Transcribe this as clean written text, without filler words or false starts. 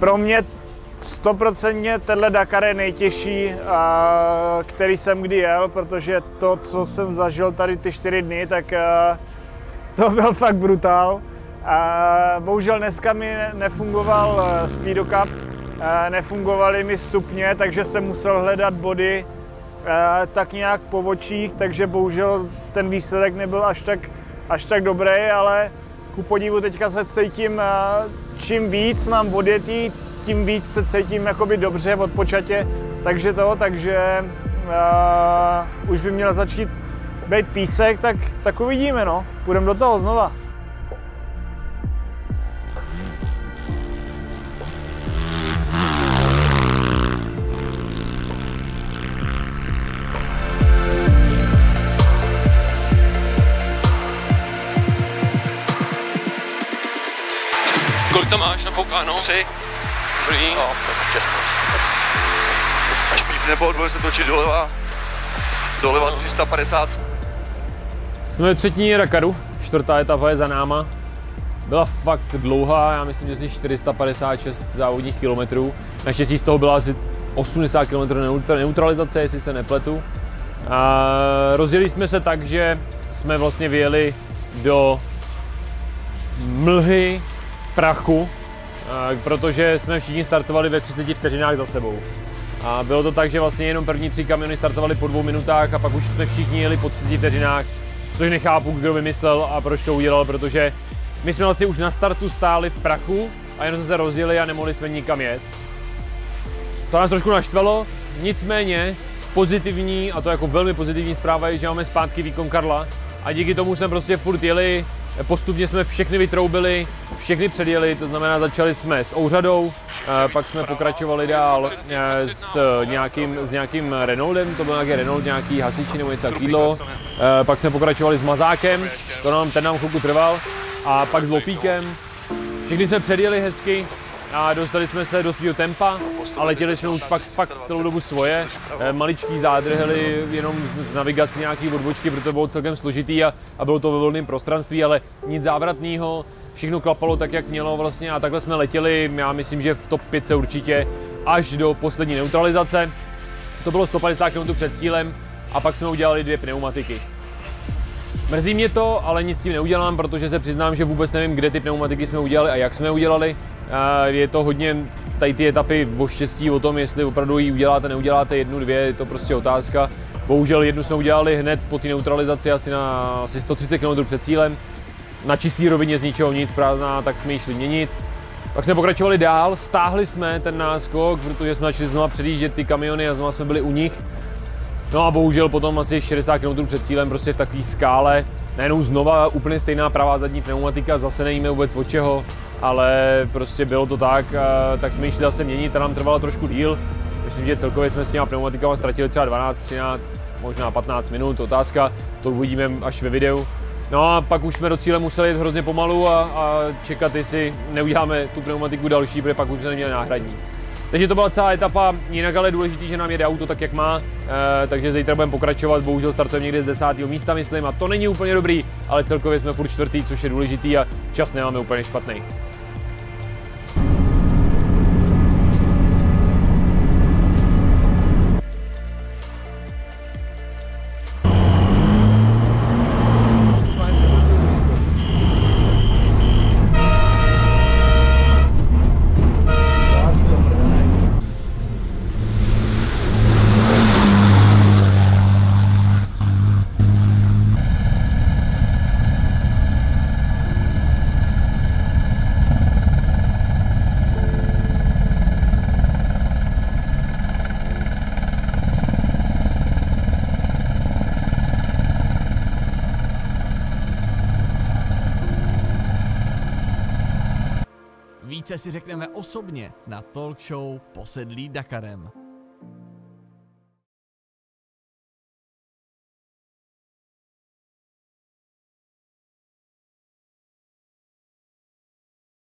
Pro mě 100% tenhle Dakar je nejtěžší, který jsem kdy jel, protože to, co jsem zažil tady ty 4 dny, tak to byl fakt brutál. Bohužel dneska mi nefungoval Speedocup, nefungovaly mi stupně, takže jsem musel hledat body tak nějak po očích, takže bohužel ten výsledek nebyl až tak dobrý, ale ku podivu teďka se cítím, čím víc mám odjetý, tím víc se cítím jakoby dobře odpočatě, takže už by měl začít být písek, tak uvidíme, no. Půjdeme do toho znova. Kolik to máš nafoukáno? 3. Dobrý. No, až pípne bod, bude se točit doleva 350. Jsme ve 3. Dakaru, 4. etapa je za náma. Byla fakt dlouhá, já myslím, že asi 456 závodních kilometrů. Naštěstí z toho byla asi 80 km neutralizace, jestli se nepletu. Rozjeli jsme se tak, že jsme vlastně vyjeli do mlhy, prachu, protože jsme všichni startovali ve 30 vteřinách za sebou. A bylo to tak, že vlastně jenom první 3 kamiony startovaly po 2 minutách a pak už jsme všichni jeli po 30 vteřinách, což nechápu, kdo vymyslel a proč to udělal, protože my jsme vlastně už na startu stáli v prachu a jenom jsme se rozjeli a nemohli jsme nikam jet. To nás trošku naštvalo, nicméně pozitivní, a to jako velmi pozitivní zpráva je, že máme zpátky výkon Karla a díky tomu jsme prostě furt jeli. Postupně jsme všechny vytroubili, všechny předjeli, to znamená začali jsme s Ouřadou, pak jsme pokračovali dál s nějakým Renaultem, to byl nějaký Renault, nějaký hasiči nebo něco takového, pak jsme pokračovali s Mazákem, ten nám chvilku trval, a pak s Lopíkem. Všechny jsme předjeli hezky a dostali jsme se do svého tempa a letěli jsme už fakt celou dobu svoje. Maličký zádrhely jenom z navigace nějaký odbočky, protože to bylo celkem složitý a bylo to ve volném prostranství, ale nic závratného, všechno klapalo tak, jak mělo vlastně a takhle jsme letěli, já myslím, že v top 5 určitě až do poslední neutralizace. To bylo 150 km před cílem a pak jsme udělali 2 pneumatiky. Mrzí mě to, ale nic s tím neudělám, protože se přiznám, že vůbec nevím, kde ty pneumatiky jsme udělali a jak jsme je udělali. Je to hodně tady ty etapy o štěstí, o tom, jestli opravdu ji uděláte, neuděláte 1, 2, je to prostě otázka. Bohužel jednu jsme udělali hned po té neutralizaci asi 130 km před cílem. Na čistý rovině z ničeho nic, prázdná, tak jsme ji šli měnit. Pak jsme pokračovali dál, stáhli jsme ten náskok, protože jsme začali znova předjíždět ty kamiony a znova jsme byli u nich. No a bohužel potom asi 60 km před cílem prostě v takové skále, najednou znova úplně stejná pravá zadní pneumatika, zase nevíme vůbec od čeho, ale prostě bylo to tak jsme ji šli zase měnit a nám trvalo trošku díl. Myslím, že celkově jsme s těma pneumatikama ztratili třeba 12, 13, možná 15 minut, otázka, to uvidíme až ve videu. No a pak už jsme do cíle museli jít hrozně pomalu a čekat, jestli neuděláme tu pneumatiku další, protože pak už jsme neměli náhradní. Takže to byla celá etapa, jinak ale je důležitý, že nám jede auto tak, jak má, takže zítra budeme pokračovat, bohužel startujeme někde z 10. místa, myslím, a to není úplně dobrý, ale celkově jsme furt 4., což je důležitý a čas nemáme úplně špatný. Více si řekneme osobně na talk show Posedlí Dakarem.